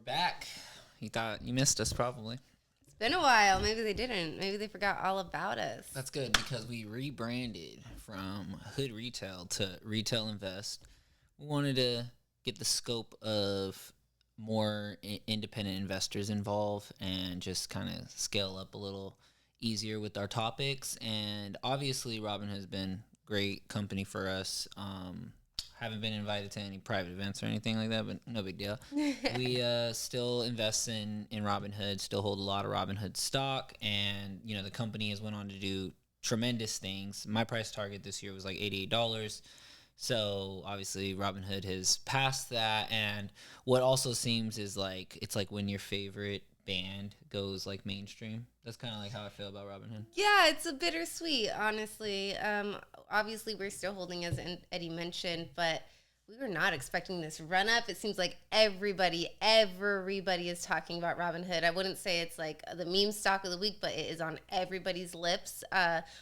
back. You thought you missed us probably. It's been a while. Maybe they didn't. Maybe they forgot all about us. That's good because we rebranded from Hood Retail to Retail Invest. We wanted to get the scope of more independent investors involved and just kind of scale up a little easier with our topics. And obviously, Robin has been great company for us. Haven't been invited to any private events or anything like that, but no big deal. We still invest in Robinhood, still hold a lot of Robinhood stock, and the company has went on to do tremendous things. My price target this year was like $88. So obviously Robinhood has passed that, and what also seems is like it's like when your favorite band goes like mainstream. That's kind of like how I feel about Robinhood. Yeah, it's a bittersweet, honestly. Obviously, we're still holding, as Eddie mentioned, but we were not expecting this run up. It seems like everybody is talking about Robinhood. I wouldn't say it's like the meme stock of the week, but it is on everybody's lips.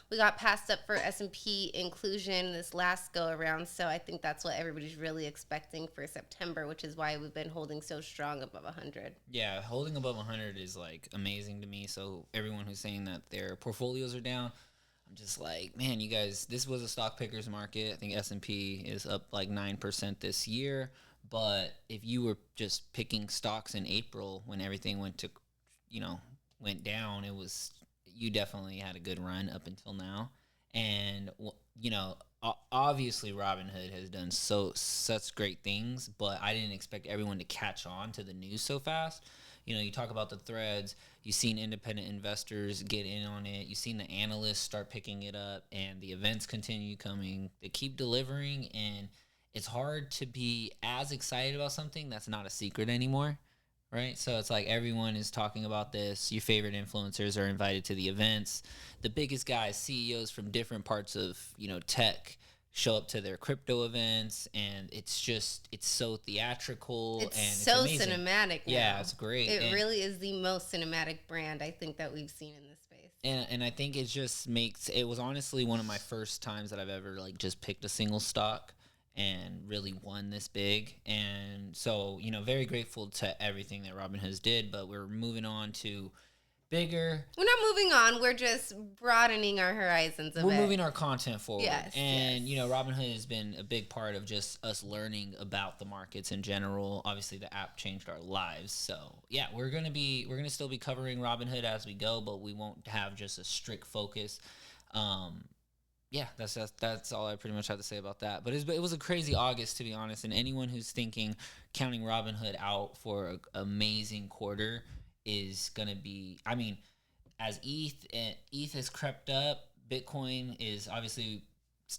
We got passed up for S&P inclusion this last go around, so I think that's what everybody's really expecting for September, which is why we've been holding so strong above 100. Yeah, holding above 100 is like amazing to me. So everyone who's saying that their portfolios are down, I'm just like, man, you guys, this was a stock pickers market. I think S&P is up like 9% this year. But if you were just picking stocks in April when everything went down, you definitely had a good run up until now. And, obviously Robinhood has done such great things, but I didn't expect everyone to catch on to the news so fast. You talk about the threads, you've seen independent investors get in on it, you've seen the analysts start picking it up, and the events continue coming. They keep delivering, and it's hard to be as excited about something that's not a secret anymore, right? So it's like everyone is talking about this. Your favorite influencers are invited to the events. The biggest guys, CEOs from different parts of, tech, show up to their crypto events, and it's so theatrical, and it's so amazing. Cinematic now. Yeah, it's great. It really is the most cinematic brand I think that we've seen in this space. And I think it was honestly one of my first times that I've ever like just picked a single stock and really won this big. And so, very grateful to everything that Robinhood did, but we're moving on to bigger. We're not moving on. We're just broadening our horizons a bit. We're moving our content forward. Yes. And, Robinhood has been a big part of just us learning about the markets in general. Obviously, the app changed our lives. So, yeah, we're going to still be covering Robinhood as we go, but we won't have just a strict focus. Yeah, that's all I pretty much have to say about that. But it was a crazy August, to be honest. And anyone who's counting Robinhood out for an amazing quarter is going to be, as ETH has crept up, Bitcoin is obviously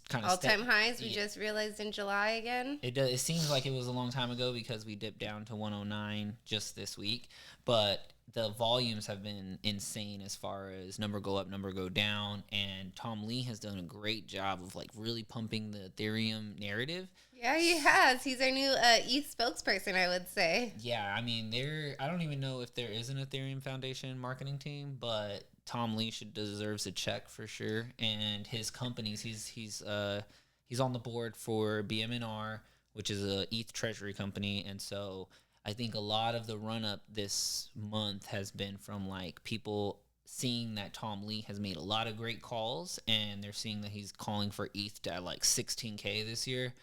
kind of all-time highs. We just realized in July again. It seems like it was a long time ago because we dipped down to 109 just this week, but the volumes have been insane as far as number go up, number go down, and Tom Lee has done a great job of like really pumping the Ethereum narrative. Yeah, he has. He's our new ETH spokesperson, I would say. Yeah, I don't even know if there is an Ethereum Foundation marketing team, but Tom Lee deserves a check for sure. And his companies, he's on the board for BMNR, which is a ETH treasury company, and so I think a lot of the run up this month has been from like people seeing that Tom Lee has made a lot of great calls, and they're seeing that he's calling for ETH to like 16K this year.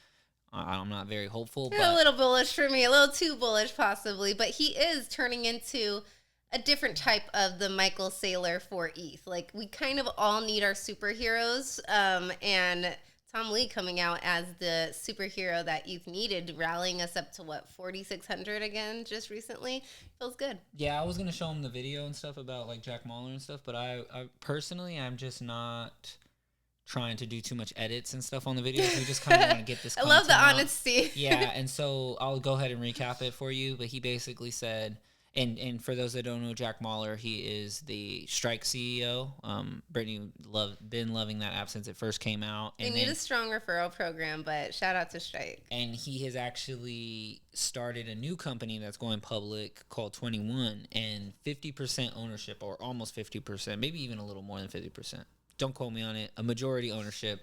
I'm not very hopeful. But a little bullish for me, a little too bullish possibly, but he is turning into a different type of the Michael Saylor for ETH. Like, we kind of all need our superheroes, and Tom Lee coming out as the superhero that ETH needed, rallying us up to 4,600 again just recently. Feels good. Yeah, I was gonna show him the video and stuff about like Jack Mahler and stuff, but I personally, I'm just not trying to do too much edits and stuff on the videos. We just kind of want to get this. I love the out. honesty. Yeah, and so I'll go ahead and recap it for you. But he basically said, and for those that don't know Jack Mahler, he is the Strike CEO. Brittany been loving that app since it first came out. They need a strong referral program, but shout out to Strike. And he has actually started a new company that's going public called 21, and 50% ownership, or almost 50%, maybe even a little more than 50%. Don't quote me on it. A majority ownership.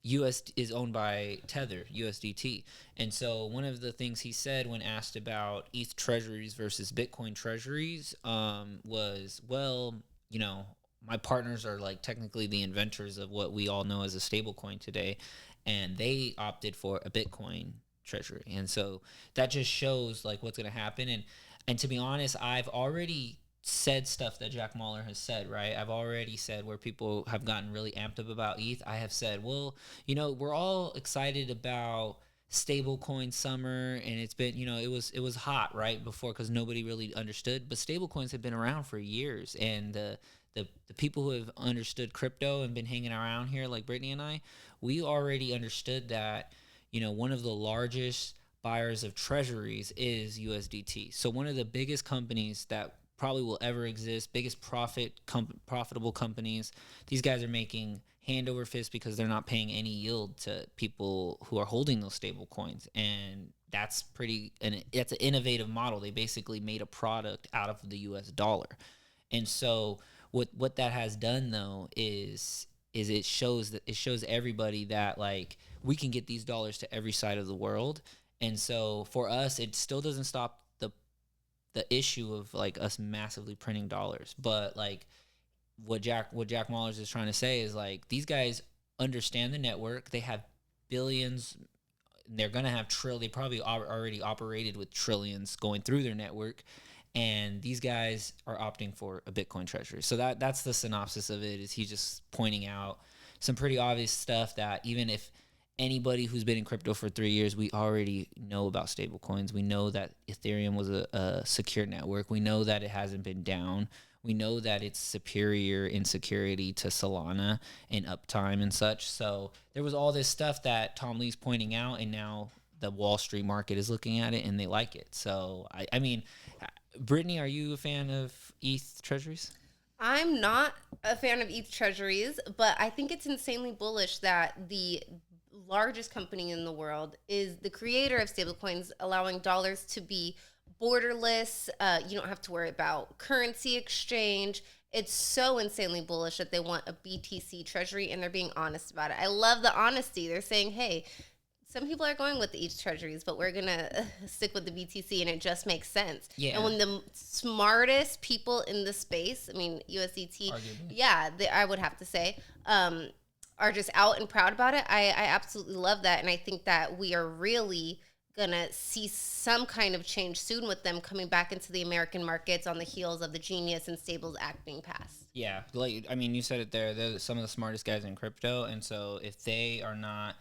US is owned by Tether, USDT. And so one of the things he said when asked about ETH treasuries versus Bitcoin treasuries was, well, you know, my partners are like technically the inventors of what we all know as a stable coin today, and they opted for a Bitcoin treasury. And so that just shows like what's going to happen. And to be honest, I've already said stuff that Jack Mallers has said, right? I've already said where people have gotten really amped up about ETH. I have said, well, you know, we're all excited about stablecoin summer, and it's been, you know, it was hot right before because nobody really understood. But stablecoins have been around for years, and the people who have understood crypto and been hanging around here, like Brittany and I, we already understood that, you know, one of the largest buyers of treasuries is USDT. So one of the biggest companies that probably will ever exist, biggest profitable companies. These guys are making hand over fist because they're not paying any yield to people who are holding those stable coins. And that's that's an innovative model. They basically made a product out of the US dollar. And so what that has done though is it shows everybody that like we can get these dollars to every side of the world. And so for us, it still doesn't stop the issue of like us massively printing dollars. But like what Jack Mallers is trying to say is like these guys understand the network. They have billions. They're gonna have they probably already operated with trillions going through their network. And these guys are opting for a Bitcoin treasury. So that's the synopsis of it. Is he just pointing out some pretty obvious stuff that even if anybody who's been in crypto for 3 years, we already know about stable coins. We know that Ethereum was a secure network. We know that it hasn't been down. We know that it's superior in security to Solana and uptime and such. So there was all this stuff that Tom Lee's pointing out, and now the Wall Street market is looking at it and they like it. So, I mean, Brittany, are you a fan of ETH treasuries? I'm not a fan of ETH treasuries, but I think it's insanely bullish that the largest company in the world is the creator of stablecoins, allowing dollars to be borderless. You don't have to worry about currency exchange. It's so insanely bullish that they want a BTC treasury, and they're being honest about it. I love the honesty. They're saying, hey, some people are going with the ETH treasuries, but we're going to stick with the BTC, and it just makes sense. Yeah. And when the smartest people in the space, I mean, USDT, yeah, I would have to say, are just out and proud about it, I absolutely love that. And I think that we are really going to see some kind of change soon with them coming back into the American markets on the heels of the Genius and Stables Act being passed. Yeah. Like, I mean, you said it there. They're some of the smartest guys in crypto. And so if they are not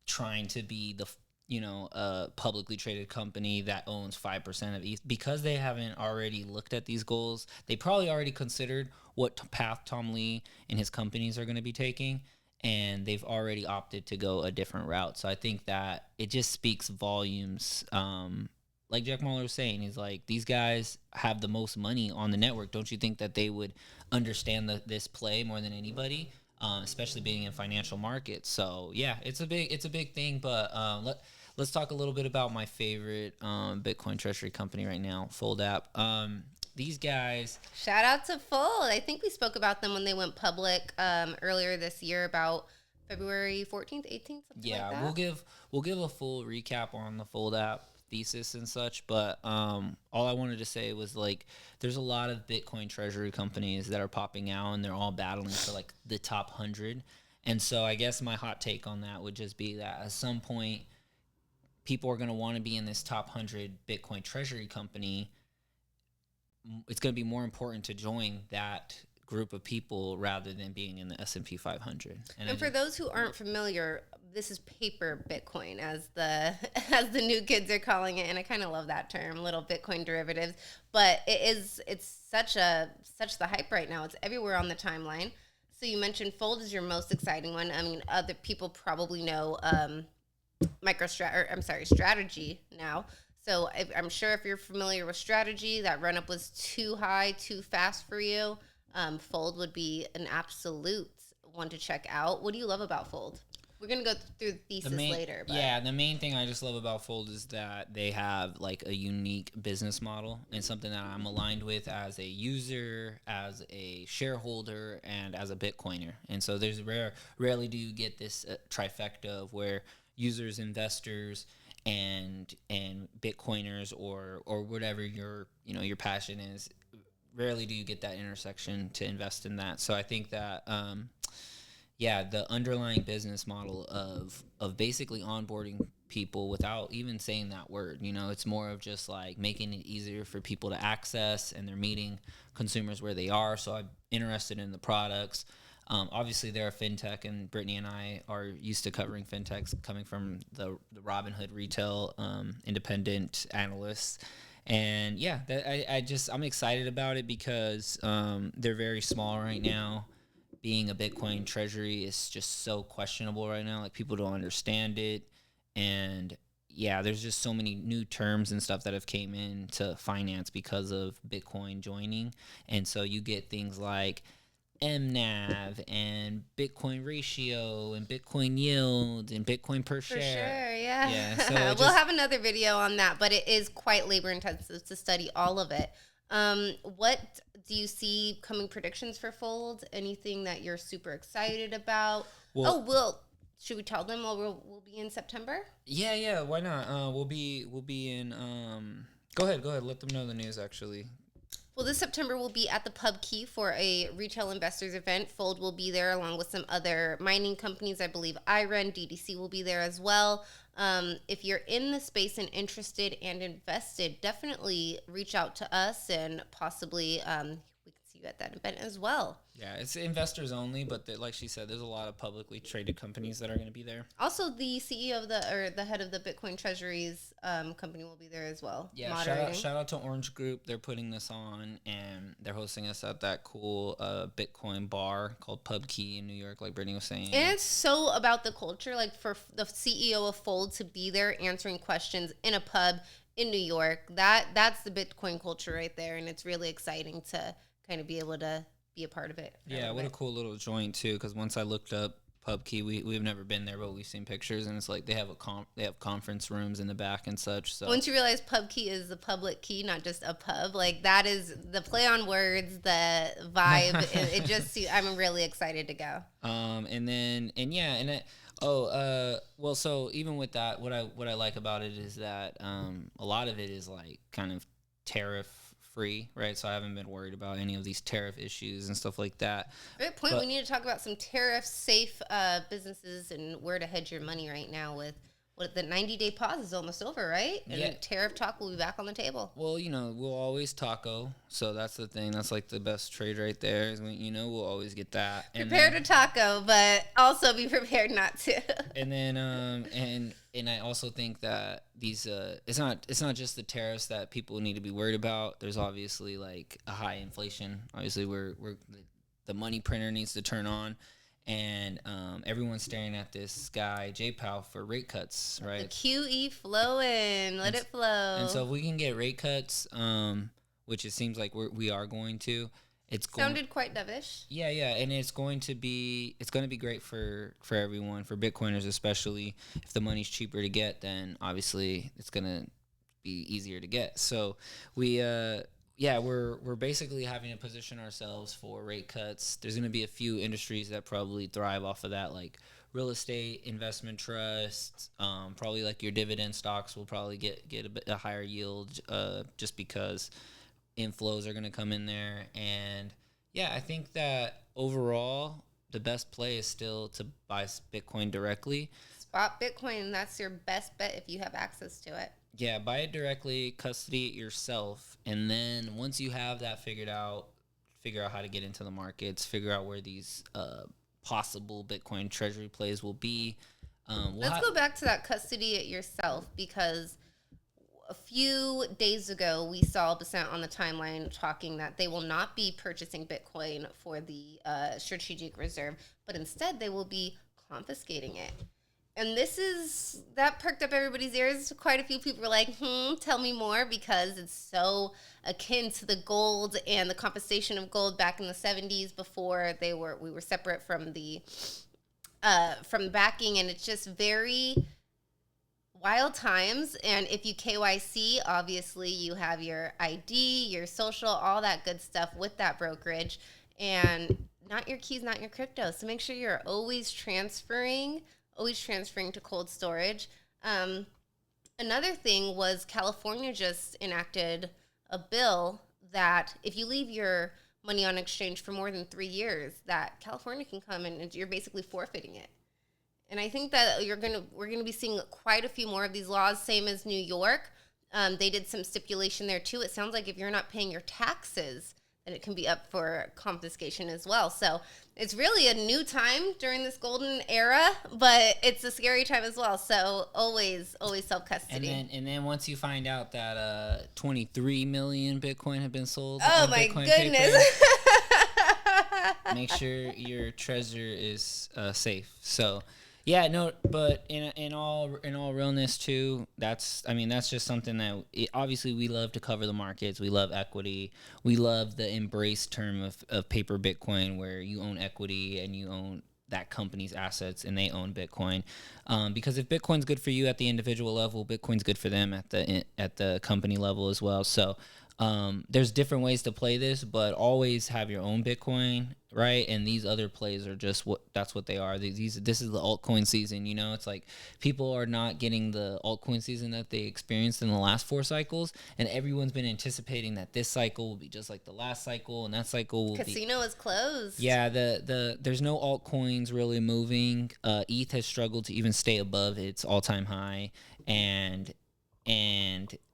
trying to be the, you know, a publicly traded company that owns 5% of ETH, because they haven't already looked at these goals, they probably already considered what path Tom Lee and his companies are going to be taking, and they've already opted to go a different route. So I think that it just speaks volumes. Like Jack Mallers was saying, he's like, these guys have the most money on the network. Don't you think that they would understand this play more than anybody? Especially being in financial markets. So yeah, it's a big thing. But let's talk a little bit about my favorite Bitcoin treasury company right now, Fold App. These guys. Shout out to Fold. I think we spoke about them when they went public earlier this year, about February 14th, 18th, something yeah, like that. we'll give a full recap on the Fold App thesis and such, but all I wanted to say was like there's a lot of Bitcoin treasury companies that are popping out, and they're all battling for like the top 100. And so I guess my hot take on that would just be that at some point people are going to want to be in this top 100 Bitcoin treasury company. It's going to be more important to join that group of people rather than being in the S&P 500. And for those who aren't familiar, this is paper Bitcoin, as the new kids are calling it, and I kind of love that term, little Bitcoin derivatives. But it's such the hype right now. It's everywhere on the timeline. So you mentioned Fold is your most exciting one. I mean, other people probably know Strategy now. So I'm sure if you're familiar with Strategy, that run up was too high, too fast for you. Fold would be an absolute one to check out. What do you love about Fold? we're going to go through the thesis later. But. Yeah, the main thing I just love about Fold is that they have like a unique business model and something that I'm aligned with as a user, as a shareholder, and as a Bitcoiner. And so there's rarely do you get this trifecta of where users, investors, and Bitcoiners or whatever your passion is. Rarely do you get that intersection to invest in that. So I think that the underlying business model of basically onboarding people without even saying that word, it's more of just like making it easier for people to access, and they're meeting consumers where they are. So I'm interested in the products. Obviously, they're a fintech, and Brittany and I are used to covering fintechs, coming from the Robinhood retail independent analysts. And I'm excited about it because they're very small right now. Being a Bitcoin treasury is just so questionable right now. Like, people don't understand it, and there's just so many new terms and stuff that have came into finance because of Bitcoin joining, and so you get things like MNAV and Bitcoin ratio and Bitcoin yield and Bitcoin per share. For sure, yeah. Yeah, so we'll have another video on that, but it is quite labor intensive to study all of it. What do you see coming predictions for Fold? Anything that you're super excited about? Should we tell them we'll be in September? Yeah, why not? We'll be in go ahead, let them know the news actually. Well, this September we'll be at the Pub Key for a retail investors event. Fold will be there along with some other mining companies. I believe IREN, DDC will be there as well. If you're in the space and interested and invested, definitely reach out to us, and possibly we can see you at that event as well. Yeah, it's investors only, but like she said, there's a lot of publicly traded companies that are going to be there. Also, the CEO of the head of the Bitcoin Treasuries company will be there as well. Yeah, shout out to Orange Group. They're putting this on, and they're hosting us at that cool Bitcoin bar called Pub Key in New York, like Brittany was saying. And it's so about the culture, like for the CEO of Fold to be there answering questions in a pub in New York. That's the Bitcoin culture right there, and it's really exciting to kind of be able to be a part of it. Yeah, what a cool little joint too. Because once I looked up Pub Key, we've never been there, but we've seen pictures, and it's like they have conference rooms in the back and such. So once you realize Pub Key is the public key, not just a pub, like that is the play on words, the vibe. it just I'm really excited to go. So even with that, what I like about it is that a lot of it is like kind of tariff free, right? So I haven't been worried about any of these tariff issues and stuff like that. Great point. We need to talk about some tariff safe businesses and where to hedge your money right now with what the 90-day pause is almost over, right? And tariff talk will be back on the table. Well, we'll always taco. So that's the thing. That's like the best trade right there is when, we'll always get that. Prepare to taco, but also be prepared not to. And then, and I also think that these, it's not just the tariffs that people need to be worried about. There's obviously like a high inflation. Obviously the money printer needs to turn on. And everyone's staring at this guy, J-Powell, for rate cuts, right? The QE flowing. Let it flow. And so if we can get rate cuts, which it seems like we are going to, sounded quite dovish. Yeah, and it's going to be great for everyone, for Bitcoiners especially. If the money's cheaper to get, then obviously it's going to be easier to get. So we're basically having to position ourselves for rate cuts. There's going to be a few industries that probably thrive off of that, like real estate, investment trusts, probably like your dividend stocks will probably get a higher yield just because inflows are going to come in there. And I think that overall the best play is still to buy Bitcoin directly. Spot Bitcoin, that's your best bet if you have access to it. Yeah, buy it directly, custody it yourself, and then once you have that figured out, figure out how to get into the markets, figure out where these possible Bitcoin treasury plays will be. Let's go back to that custody it yourself, because a few days ago we saw Basant on the timeline talking that they will not be purchasing Bitcoin for the strategic reserve, but instead they will be confiscating it. And that perked up everybody's ears. Quite a few people were like, tell me more, because it's so akin to the gold and the confiscation of gold back in the 70s before we were separate from the from backing, and it's just very wild times. And if you KYC, obviously you have your ID, your social, all that good stuff with that brokerage, and not your keys, not your crypto. So make sure you're always transferring to cold storage. Another thing was California just enacted a bill that if you leave your money on exchange for more than 3 years, that California can come and you're basically forfeiting it. And I think that we're gonna be seeing quite a few more of these laws, same as New York. They did some stipulation there too. It sounds like if you're not paying your taxes, then it can be up for confiscation as well. So it's really a new time during this golden era, but it's a scary time as well. So always self-custody. And then once you find out that 23 million Bitcoin have been sold, oh my Bitcoin goodness. Paper, make sure your treasure is safe. So yeah, no, but in all realness too, that's just something that obviously we love to cover the markets. We love equity. We love the embrace term of paper Bitcoin, where you own equity and you own that company's assets and they own Bitcoin. Because if Bitcoin's good for you at the individual level, Bitcoin's good for them at the company level as well. So there's different ways to play this, but always have your own Bitcoin, right? And these other plays are just that's what they are. This is the altcoin season, you know? It's like people are not getting the altcoin season that they experienced in the last 4 cycles, and everyone's been anticipating that this cycle will be just like the last cycle, and that cycle will Casino is closed. Yeah, there's no altcoins really moving. ETH has struggled to even stay above its all-time high, and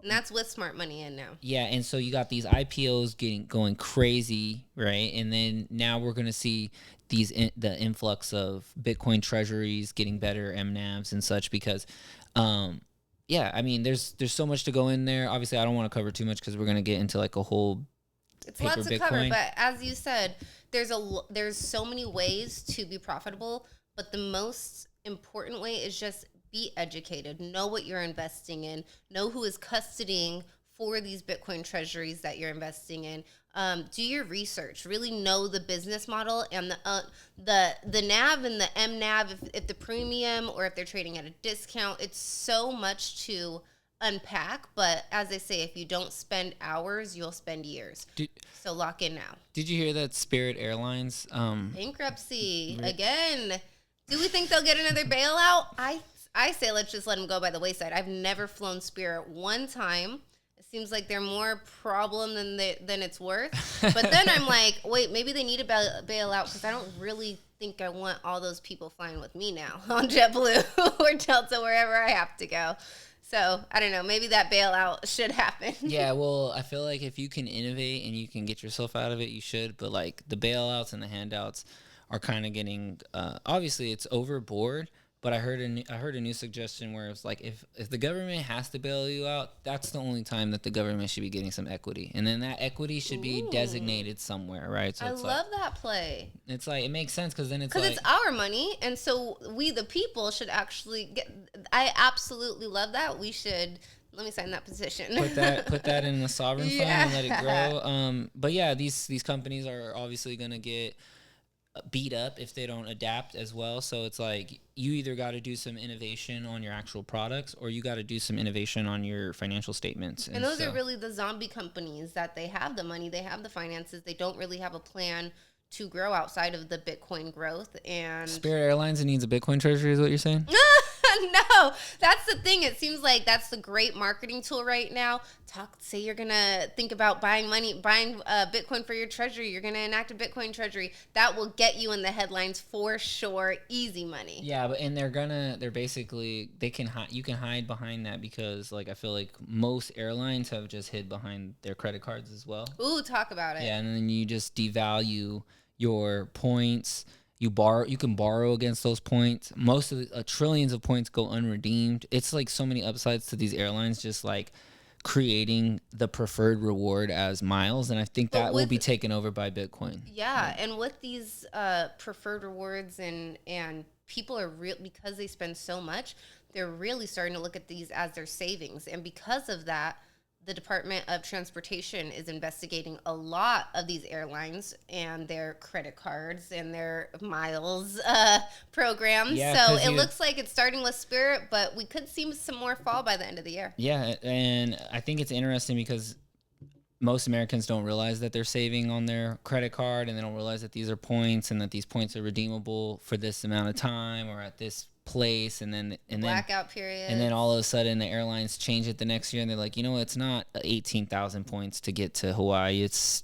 that's with smart money in now. Yeah, and so you got these IPOs going crazy, right? And then now we're going to see the influx of Bitcoin treasuries getting better MNAVs and such because yeah, I mean there's so much to go in there. Obviously, I don't want to cover too much cuz we're going to get into like a whole It's lots to cover, but as you said, there's so many ways to be profitable, but the most important way is just be educated, know what you're investing in, know who is custodying for these Bitcoin treasuries that you're investing in. Do your research, really know the business model and the NAV and the MNAV, if the premium or if they're trading at a discount. It's so much to unpack, but as they say, if you don't spend hours, you'll spend years. So lock in now. Did you hear that Spirit Airlines bankruptcy again? Do we think they'll get another bailout? I say let's just let them go by the wayside. I've never flown Spirit one time. It seems like they're more problem than it's worth. But then I'm like, wait, maybe they need a bailout because I don't really think I want all those people flying with me now on JetBlue or Delta, wherever I have to go. So I don't know. Maybe that bailout should happen. Yeah, well, I feel like if you can innovate and you can get yourself out of it, you should. But like the bailouts and the handouts are kind of getting obviously it's overboard. But I heard a new suggestion where it's like if the government has to bail you out, that's the only time that the government should be getting some equity, and then that equity should be designated somewhere, right? So I love that play. It's like it makes sense because then it's our money, and so we the people should actually get. I absolutely love that. We should. Let me sign that petition. Put that in the sovereign fund and let it grow. But yeah, these companies are obviously gonna get beat up if they don't adapt as well. So it's like you either got to do some innovation on your actual products or you got to do some innovation on your financial statements. And those are really the zombie companies that they have the money, they have the finances, they don't really have a plan to grow outside of the Bitcoin growth. And Spirit Airlines needs a Bitcoin treasury is what you're saying? No, that's the thing. It seems like that's the great marketing tool right now. Say you're going to think about buying Bitcoin for your treasury. You're going to enact a Bitcoin treasury. That will get you in the headlines for sure. Easy money. Yeah, but and you can hide behind that because like I feel like most airlines have just hid behind their credit cards as well. Ooh, talk about it. Yeah, and then you just devalue your points. You can borrow against those points. Most of the trillions of points go unredeemed. It's like so many upsides to these airlines just like creating the preferred reward as miles, and I think that will be taken over by Bitcoin. Yeah, and with these preferred rewards and people are because they spend so much, they're really starting to look at these as their savings, and because of that, the Department of Transportation is investigating a lot of these airlines and their credit cards and their miles programs. Yeah, so 'cause it looks like it's starting with Spirit, but we could see some more fall by the end of the year. Yeah, and I think it's interesting because most Americans don't realize that they're saving on their credit card, and they don't realize that these are points and that these points are redeemable for this amount of time or at this place, and then Blackout period. and then all of a sudden the airlines change it the next year, and they're like, you know, it's not 18,000 points to get to Hawaii. It's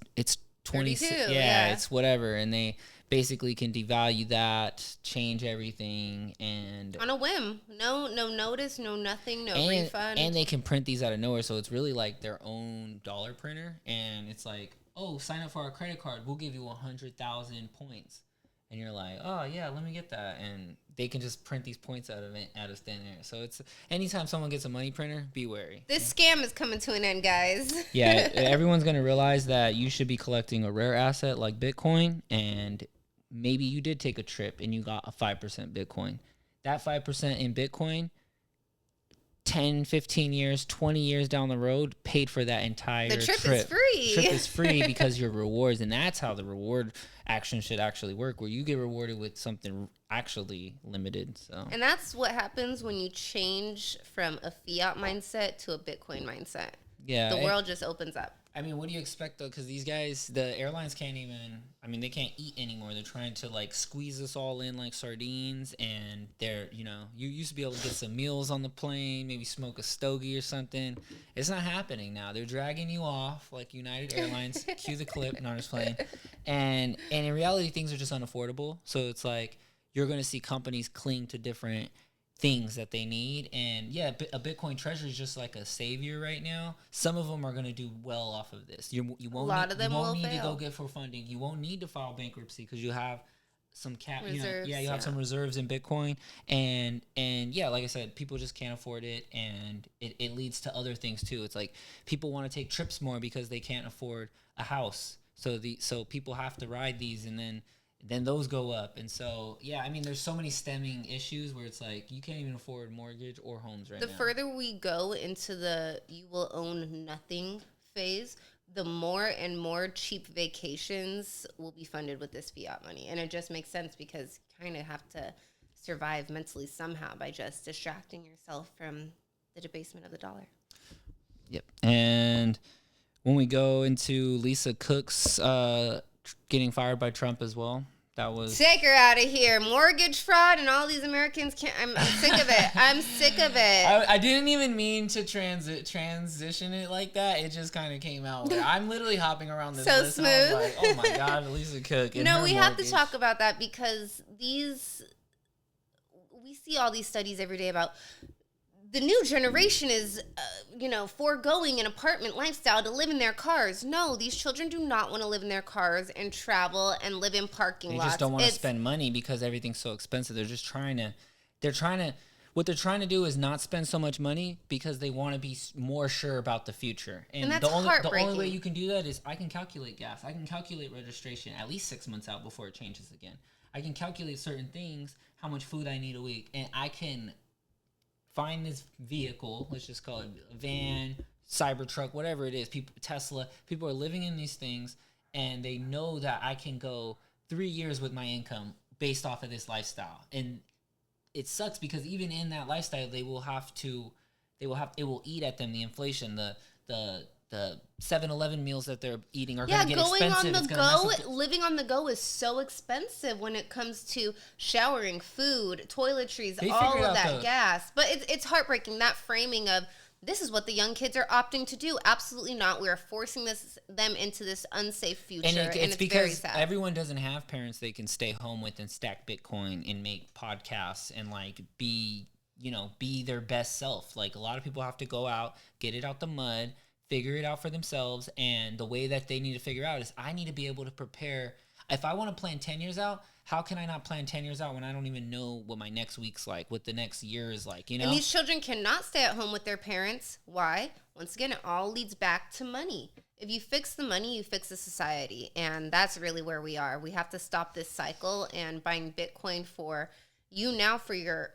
20. 32, yeah, it's whatever, and they basically can devalue that, change everything, and on a whim. No notice, no nothing, no refund. And they can print these out of nowhere, so it's really like their own dollar printer. And it's like, oh, sign up for our credit card, we'll give you 100,000 points. And you're like, oh yeah, let me get that. And they can just print these points out of thin air. So it's anytime someone gets a money printer, be wary. This scam is coming to an end, guys. Yeah, everyone's gonna realize that you should be collecting a rare asset like Bitcoin, and maybe you did take a trip and you got a 5% Bitcoin. That 5% in Bitcoin, 10, 15 years, 20 years down the road, paid for that entire trip. The trip is free. Trip is free because your rewards, and that's how the reward action should actually work, where you get rewarded with something actually limited. So, and that's what happens when you change from a fiat mindset to a Bitcoin mindset. Yeah, the world just opens up. I mean, what do you expect though? Because these guys, the airlines can't even. I mean, they can't eat anymore. They're trying to like squeeze us all in like sardines, and they're, you know, you used to be able to get some meals on the plane, maybe smoke a stogie or something. It's not happening now. They're dragging you off like United Airlines. Cue the clip. Not just playing. And in reality, things are just unaffordable. So it's like you're going to see companies cling to different things that they need. And yeah, a Bitcoin treasury is just like a savior right now. Some of them are going to do well off of this. You won't a lot of them you won't will need fail. to go get for funding. You won't need to file bankruptcy because you have some Reserves, you have some reserves in Bitcoin. And yeah, like I said, people just can't afford it, and it leads to other things too. It's like people want to take trips more because they can't afford a house. So people have to ride these, and then those go up. And so, yeah, I mean, there's so many stemming issues where it's like you can't even afford mortgage or homes right now. The further we go into the you will own nothing phase, the more and more cheap vacations will be funded with this fiat money. And it just makes sense because you kind of have to survive mentally somehow by just distracting yourself from the debasement of the dollar. Yep. And when we go into Lisa Cook's getting fired by Trump as well, that was... Take her out of here. Mortgage fraud and all these Americans can't... I'm sick of it. I'm sick of it. I didn't even mean to transition it like that. It just kind of came out. I'm literally hopping around this so list. Smooth. And I was like, oh my God, Lisa Cook. No, we have to talk about that because we see all these studies every day about the new generation is, foregoing an apartment lifestyle to live in their cars. No, these children do not want to live in their cars and travel and live in parking lots. They just don't want to spend money because everything's so expensive. They're just what they're trying to do is not spend so much money because they want to be more sure about the future. And that's the heartbreaking. only way you can do that is I can calculate gas. I can calculate registration at least 6 months out before it changes again. I can calculate certain things, how much food I need a week, and I can find this vehicle, let's just call it a van, Cybertruck, whatever it is, Tesla, people are living in these things, and they know that I can go 3 years with my income based off of this lifestyle. And it sucks because even in that lifestyle, it will eat at them, the inflation, the 7-Eleven meals that they're eating are going to get expensive. On the go, living on the go is so expensive when it comes to showering, food, toiletries, all of that gas. But it's heartbreaking, that framing of this is what the young kids are opting to do. Absolutely not. We are forcing them into this unsafe future, and it's because very sad. Everyone doesn't have parents they can stay home with and stack Bitcoin and make podcasts and like be their best self. Like a lot of people have to go out, get it out the mud, figure it out for themselves, and the way that they need to figure out is I need to be able to prepare. If I want to plan 10 years out, how can I not plan 10 years out when I don't even know what my next week's like, what the next year is like, And these children cannot stay at home with their parents. Why? Once again, it all leads back to money. If you fix the money, you fix the society, and that's really where we are. We have to stop this cycle, and buying Bitcoin for you now for your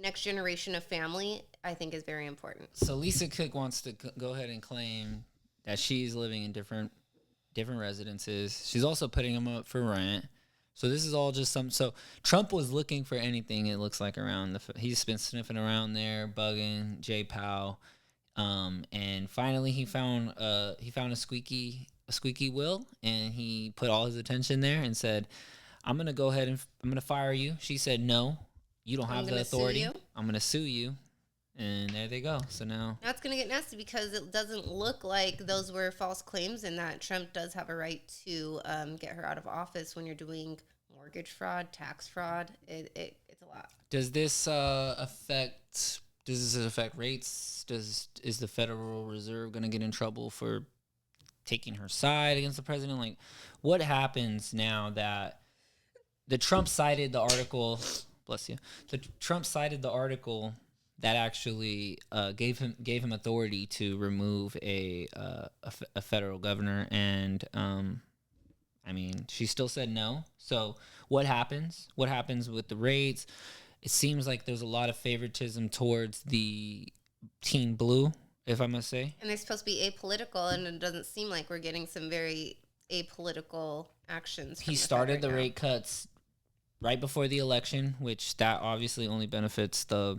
next generation of family I think is very important. So Lisa Cook wants to go ahead and claim that she's living in different residences. She's also putting them up for rent. So this is all just some. So Trump was looking for anything, it looks like, around he's been sniffing around there, bugging Jay Powell, and finally he found a squeaky wheel, and he put all his attention there and said, I'm gonna go ahead and I'm gonna fire you. She said, no, you don't have the authority. I'm gonna sue you. And there they go. So now that's going to get nasty, because it doesn't look like those were false claims, and that Trump does have a right to get her out of office when you're doing mortgage fraud, tax fraud. It's a lot. Does this affect rates? Is the Federal Reserve going to get in trouble for taking her side against the president? Like, what happens now that the Trump cited the article? Bless you. The Trump cited the article that actually gave him authority to remove a federal governor, and I mean, she still said no. So what happens? What happens with the rates? It seems like there's a lot of favoritism towards the Team Blue, if I must say. And they're supposed to be apolitical, and it doesn't seem like we're getting some very apolitical actions. He started the rate cuts right before the election, which that obviously only benefits the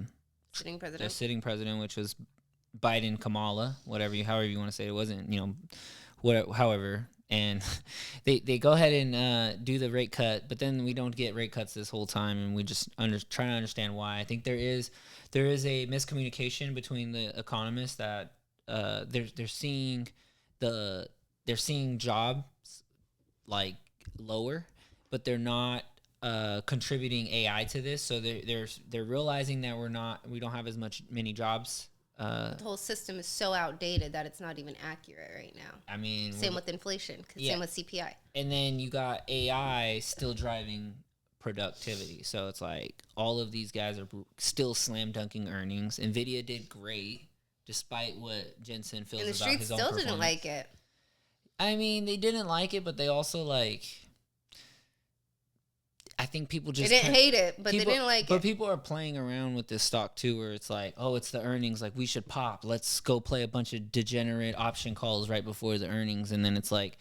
sitting president, which was Biden, Kamala, however you want to say it. It wasn't, however. And they go ahead and do the rate cut, but then we don't get rate cuts this whole time, and we just trying to understand why. I think there is a miscommunication between the economists that they're seeing jobs like lower, but they're not contributing AI to this, so they're realizing that we don't have as many jobs. The whole system is so outdated that it's not even accurate right now. I mean, same with inflation, same with CPI. And then you got AI still driving productivity, so it's like all of these guys are still slam dunking earnings. Nvidia did great despite what Jensen feels about his own performance. And the streets still didn't like it. I mean, they didn't like it, but they also I think people just... They didn't hate it, but they didn't like it. But people are playing around with this stock, too, where it's like, oh, it's the earnings. Like, we should pop. Let's go play a bunch of degenerate option calls right before the earnings. And then it's like,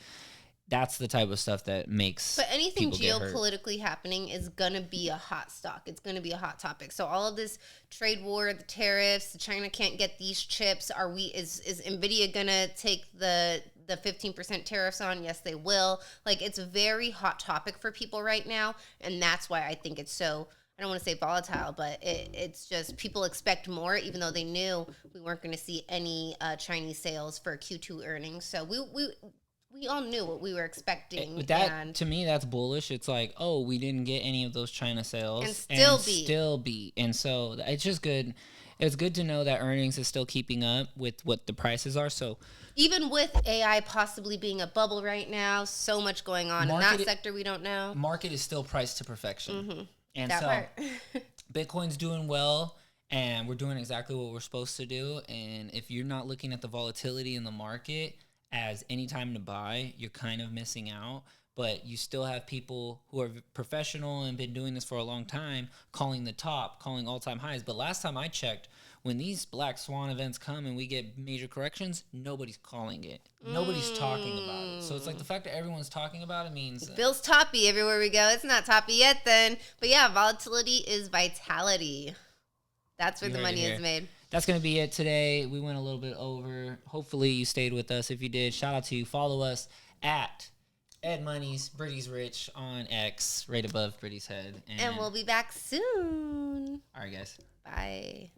that's the type of stuff that makes But anything geopolitically happening is going to be a hot stock. It's going to be a hot topic. So all of this trade war, the tariffs, China can't get these chips. Is Nvidia going to take the 15% tariffs on? Yes, they will. Like, it's a very hot topic for people right now, and that's why I think it's so, I don't want to say volatile, but it's just people expect more, even though they knew we weren't going to see any Chinese sales for Q2 earnings. So we all knew what we were expecting. To me, that's bullish. It's like, oh, we didn't get any of those China sales. And still beat. And so it's just good. It's good to know that earnings is still keeping up with what the prices are. So even with AI possibly being a bubble right now, so much going on in that sector we don't know. Market is still priced to perfection. Mm-hmm. And that so part. Bitcoin's doing well, and we're doing exactly what we're supposed to do. And if you're not looking at the volatility in the market as any time to buy, you're kind of missing out. But you still have people who are professional and been doing this for a long time calling all-time highs. But last time I checked, when these black swan events come and we get major corrections, nobody's calling it. Nobody's talking about it. So it's like the fact that everyone's talking about it means... It feels toppy everywhere we go. It's not toppy yet then. But yeah, volatility is vitality. That's where the money is made. That's going to be it today. We went a little bit over. Hopefully you stayed with us. If you did, shout out to you. Follow us at Ed Money's Britty's Rich on X, right above Britty's head. And we'll be back soon. All right, guys. Bye.